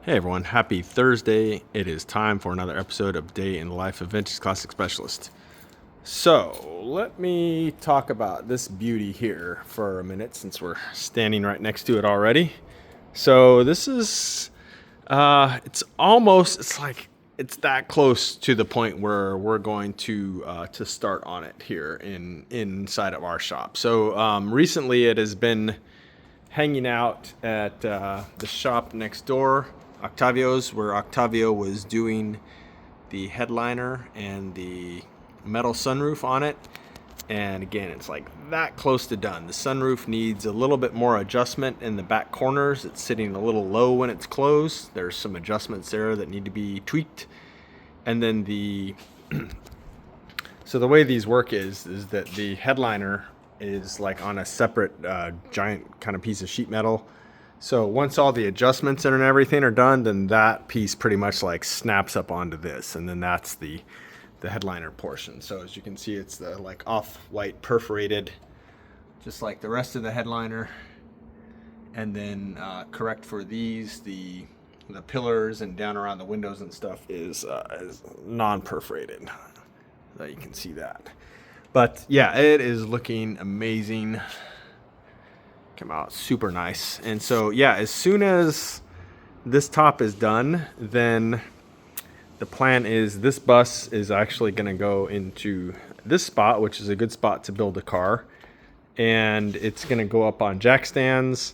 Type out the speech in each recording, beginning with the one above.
Hey everyone, happy Thursday. It is time for another episode of Day in the Life of Vintage Classic Specialist. So, let me talk about this beauty here for a minute since we're standing right next to it already. So, this is, it's that close to the point where we're going to start on it here inside of our shop. So, recently it has been hanging out at the shop next door, Octavio's, where Octavio was doing the headliner and the metal sunroof on it. And again, it's like that close to done. The sunroof needs a little bit more adjustment in the back corners. It's sitting a little low when it's closed. There's some adjustments there that need to be tweaked. And then so the way these work is that the headliner is like on a separate giant kind of piece of sheet metal. So once all the adjustments and everything are done, then that piece pretty much like snaps up onto this, and then that's the headliner portion. So as you can see, it's the like off-white perforated, just like the rest of the headliner. And then correct for these, the pillars and down around the windows and stuff is non-perforated. So you can see that. But yeah, it is looking amazing. Come out super nice. And so yeah, as soon as this top is done, then the plan is this bus is actually going to go into this spot, which is a good spot to build a car. And it's going to go up on jack stands,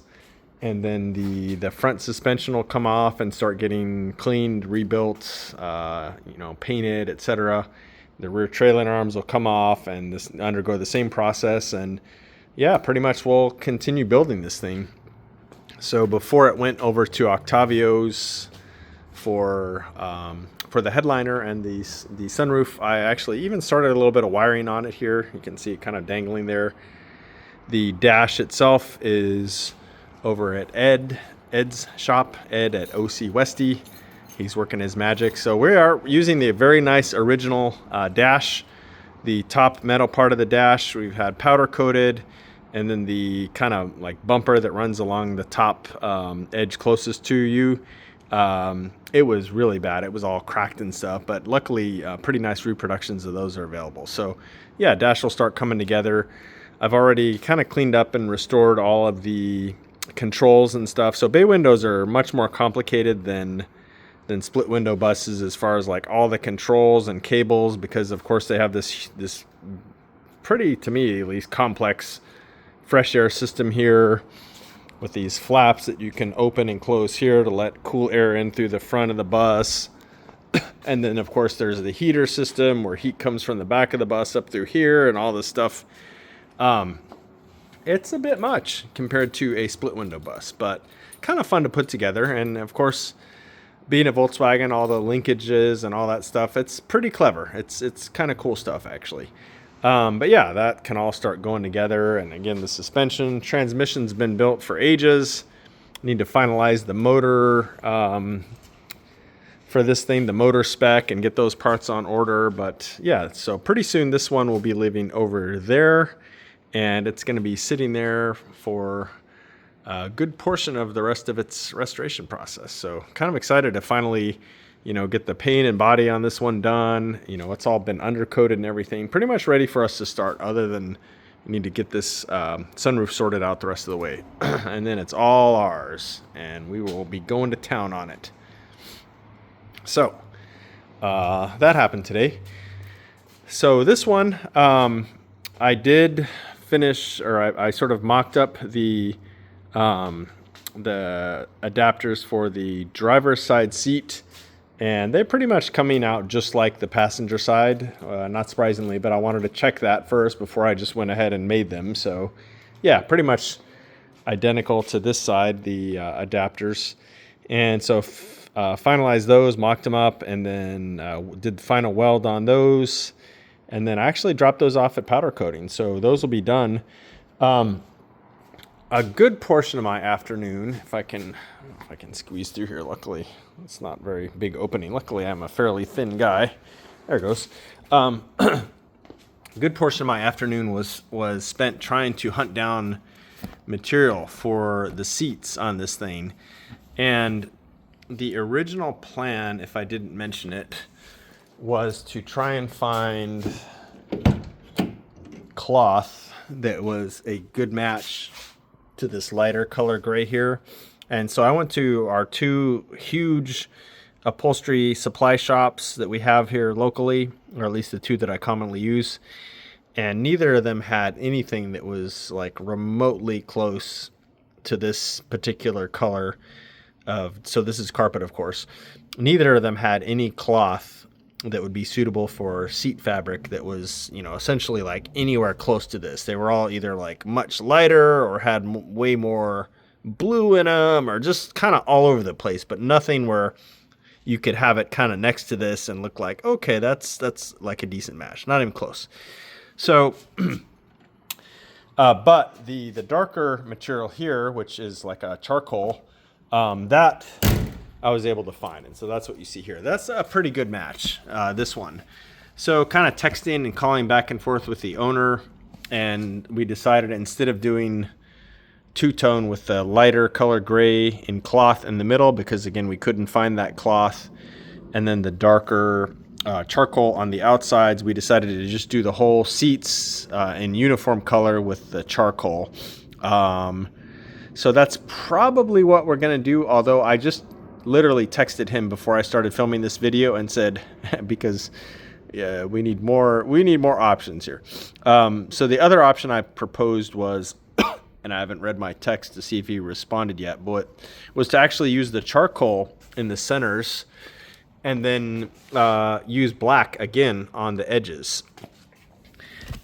and then the front suspension will come off and start getting cleaned, rebuilt, painted, etc. The rear trailing arms will come off and this undergo the same process, and yeah, pretty much we'll continue building this thing. So before it went over to Octavio's for the headliner and the sunroof, I actually even started a little bit of wiring on it here. You can see it kind of dangling there. The dash itself is over at Ed's shop, Ed at OC Westy. He's working his magic. So we are using the very nice original dash. The top metal part of the dash we've had powder coated, and then the kind of like bumper that runs along the top edge closest to you, it was really bad. It was all cracked and stuff, but luckily pretty nice reproductions of those are available. So yeah, dash will start coming together. I've already kind of cleaned up and restored all of the controls and stuff. So bay windows are much more complicated than split window buses as far as like all the controls and cables, because of course they have this pretty, to me at least, complex fresh air system here with these flaps that you can open and close here to let cool air in through the front of the bus. And then of course there's the heater system where heat comes from the back of the bus up through here and all this stuff. It's a bit much compared to a split window bus, but kind of fun to put together. And of course, being a Volkswagen, all the linkages and all that stuff, it's pretty clever. It's kind of cool stuff, actually. But yeah, that can all start going together. And again, the transmission's been built for ages. Need to finalize the motor for this thing, the motor spec, and get those parts on order. But yeah, so pretty soon this one will be living over there, and it's going to be sitting there for a good portion of the rest of its restoration process. So kind of excited to finally, get the paint and body on this one done. It's all been undercoated and everything, pretty much ready for us to start, other than we need to get this sunroof sorted out the rest of the way. And then it's all ours, and we will be going to town on it. So that happened today. So this one, I did finish, or I sort of mocked up the adapters for the driver's side seat, and they're pretty much coming out just like the passenger side, not surprisingly, but I wanted to check that first before I just went ahead and made them. So yeah, pretty much identical to this side, the adapters. And so finalized those, mocked them up, and then did the final weld on those, and then I actually dropped those off at powder coating. So those will be done. A good portion of my afternoon, if I can squeeze through here. Luckily, it's not a very big opening. Luckily, I'm a fairly thin guy. There it goes. A good portion of my afternoon was spent trying to hunt down material for the seats on this thing, and the original plan, if I didn't mention it, was to try and find cloth that was a good match to this lighter color gray here. And so I went to our two huge upholstery supply shops that we have here locally, or at least the two that I commonly use, and neither of them had anything that was like remotely close to this particular color of, so this is carpet, of course. Neither of them had any cloth that would be suitable for seat fabric that was, you know, essentially like anywhere close to this. They were all either like much lighter or had way more blue in them, or just kind of all over the place, but nothing where you could have it kind of next to this and look like, okay, that's like a decent match. Not even close. So, but the darker material here, which is like a charcoal, that I was able to find. And so that's what you see here. That's a pretty good match, this one. So kind of texting and calling back and forth with the owner, and we decided instead of doing two-tone with the lighter color gray in cloth in the middle, because again we couldn't find that cloth, and then the darker charcoal on the outsides, we decided to just do the whole seats in uniform color with the charcoal. So that's probably what we're gonna do, although I just literally texted him before I started filming this video and said, because yeah, we need more options here. So the other option I proposed was, and I haven't read my text to see if he responded yet, but was to actually use the charcoal in the centers and then use black again on the edges.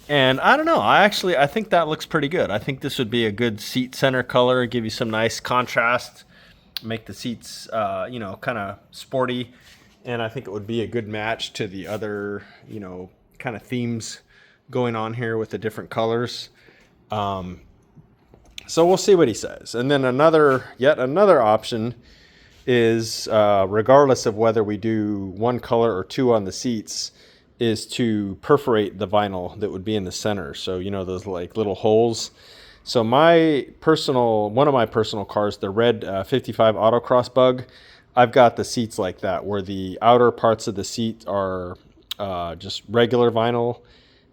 And I don't know, I think that looks pretty good. I think this would be a good seat center color, give you some nice contrast, make the seats, you know, kind of sporty. And I think it would be a good match to the other, you know, kind of themes going on here with the different colors. So we'll see what he says. And then yet another option is, regardless of whether we do one color or two on the seats, is to perforate the vinyl that would be in the center. So, you know, those like little holes. So one of my personal cars, the red 55 Autocross Bug, I've got the seats like that, where the outer parts of the seat are just regular vinyl,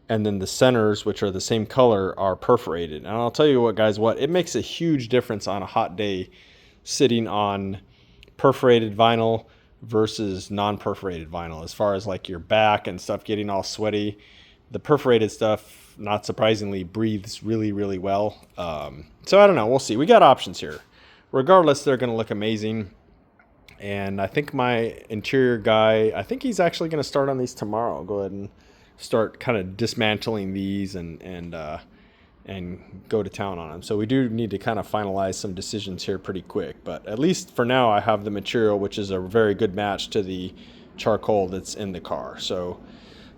and then the centers, which are the same color, are perforated. And I'll tell you what, guys, it makes a huge difference on a hot day sitting on perforated vinyl versus non-perforated vinyl, as far as like your back and stuff getting all sweaty. The perforated stuff, not surprisingly, breathes really, really well. So I don't know, we'll see. We got options here. Regardless, they're gonna look amazing. And I think my interior guy, I think he's actually gonna start on these tomorrow. I'll go ahead and start kind of dismantling these and go to town on them. So we do need to kind of finalize some decisions here pretty quick, but at least for now I have the material, which is a very good match to the charcoal that's in the car. So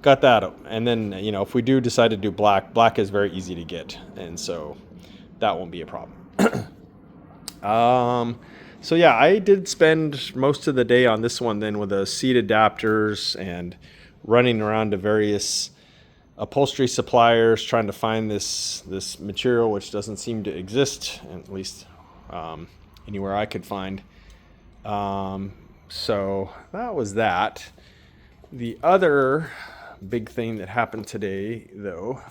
got that. And then, you know, if we do decide to do black is very easy to get, and so that won't be a problem. So yeah, I did spend most of the day on this one then with the seat adapters and running around to various upholstery suppliers trying to find this material, which doesn't seem to exist, at least anywhere I could find. So that was that. The other big thing that happened today, though,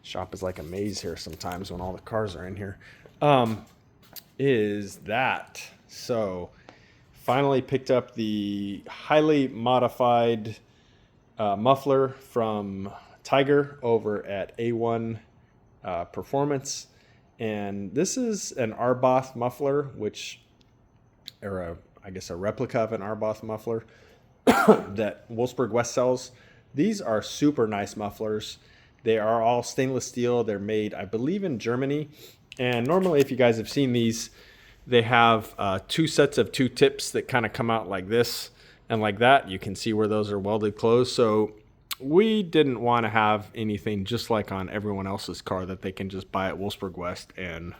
shop is like a maze here sometimes when all the cars are in here, is that. So finally picked up the highly modified muffler from Tiger over at A1 Performance. And this is an Arbath muffler, I guess a replica of an Arbath muffler that Wolfsburg West sells. These are super nice mufflers. They are all stainless steel. They're made, I believe, in Germany. And normally, if you guys have seen these, they have two sets of two tips that kind of come out like this and like that. You can see where those are welded closed. So we didn't want to have anything just like on everyone else's car that they can just buy at Wolfsburg West and,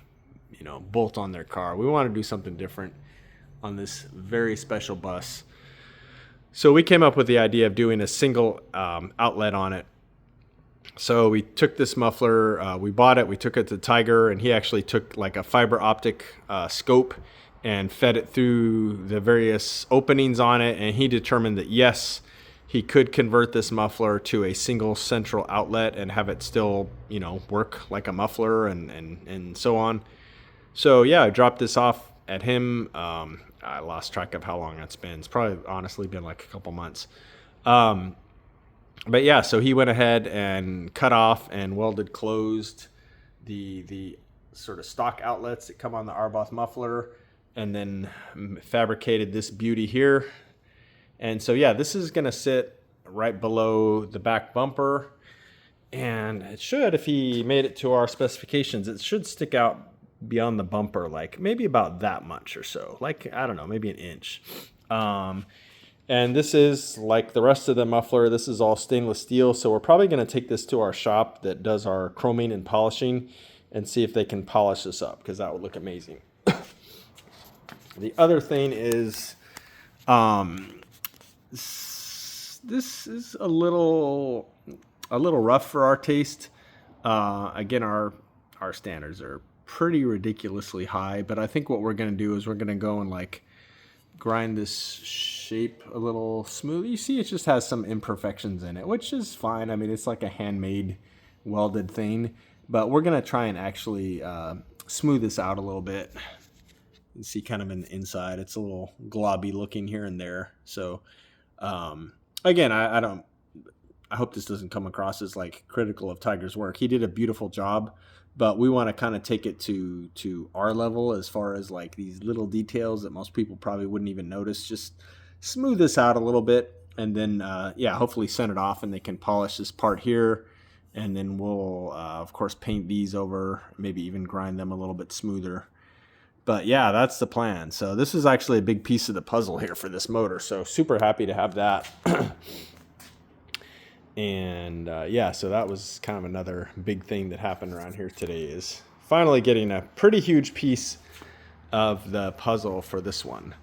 you know, bolt on their car. We want to do something different on this very special bus. So we came up with the idea of doing a single outlet on it. So we took this muffler, we bought it, we took it to Tiger, and he actually took like a fiber optic scope and fed it through the various openings on it, and he determined that yes, he could convert this muffler to a single central outlet and have it still, you know, work like a muffler and so on. So yeah, I dropped this off at him. I lost track of how long it's been. It's probably honestly been like a couple months. But yeah, so he went ahead and cut off and welded closed the sort of stock outlets that come on the Arbath muffler, and then fabricated this beauty here. And so yeah, this is going to sit right below the back bumper, and it should, if he made it to our specifications, it should stick out beyond the bumper, like maybe about that much or so, like, I don't know, maybe an inch. And this is like the rest of the muffler. This is all stainless steel. So we're probably going to take this to our shop that does our chroming and polishing and see if they can polish this up, because that would look amazing. The other thing is, this is a little rough for our taste. Again, our standards are pretty ridiculously high, but I think what we're going to do is we're going to go and like grind this shape a little smooth. You see, it just has some imperfections in it, which is fine. I mean, it's like a handmade welded thing, but we're going to try and actually smooth this out a little bit. You see kind of in the inside, it's a little globby looking here and there. So again, I hope this doesn't come across as like critical of Tiger's work. He did a beautiful job, but we want to kind of take it to our level as far as like these little details that most people probably wouldn't even notice. Just smooth this out a little bit, and then yeah, hopefully send it off and they can polish this part here, and then we'll of course paint these over, maybe even grind them a little bit smoother. But yeah, that's the plan. So this is actually a big piece of the puzzle here for this motor, so super happy to have that. And yeah, so that was kind of another big thing that happened around here today, is finally getting a pretty huge piece of the puzzle for this one.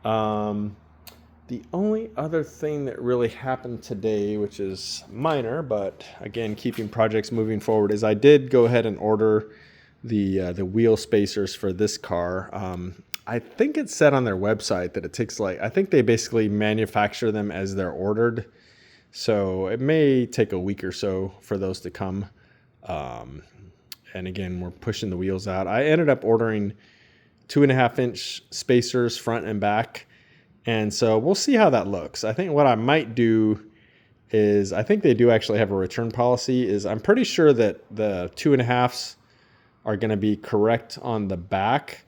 The only other thing that really happened today, which is minor, but again, keeping projects moving forward, is I did go ahead and order the wheel spacers for this car. I think it said on their website that it takes like, I think they basically manufacture them as they're ordered. So it may take a week or so for those to come. And again, we're pushing the wheels out. I ended up ordering 2.5-inch spacers front and back. And so we'll see how that looks. I think what I might do is, I think they do actually have a return policy, is I'm pretty sure that the 2.5s are going to be correct on the back.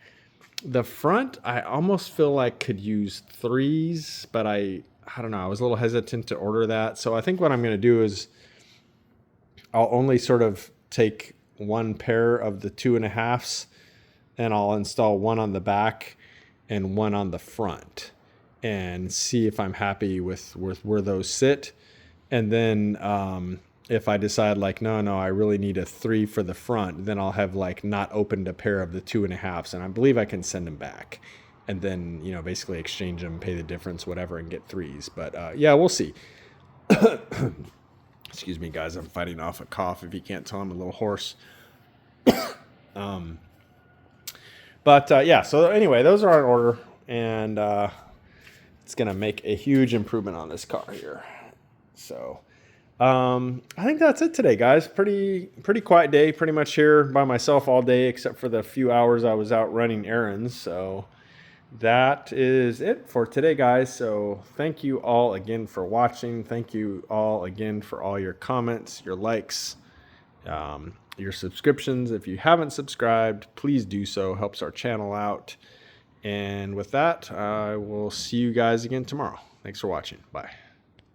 The front, I almost feel like could use 3s, but I don't know. I was a little hesitant to order that. So I think what I'm going to do is I'll only sort of take one pair of the 2.5s, and I'll install one on the back and one on the front, and see if I'm happy with where those sit. And then if I decide like, no, I really need a 3 for the front, then I'll have like not opened a pair of the 2.5s, and I believe I can send them back. And then, you know, basically exchange them, pay the difference, whatever, and get 3s. But yeah, we'll see. Excuse me, guys. I'm fighting off a cough. If you can't tell, I'm a little hoarse. But yeah, so anyway, those are in order. And it's going to make a huge improvement on this car here. So I think that's it today, guys. Pretty quiet day. Pretty much here by myself all day, except for the few hours I was out running errands. So that is it for today, guys. So thank you all again for watching. Thank you all again for all your comments, your likes, your subscriptions. If you haven't subscribed, please do so. Helps our channel out. And with that, I will see you guys again tomorrow. Thanks for watching. Bye.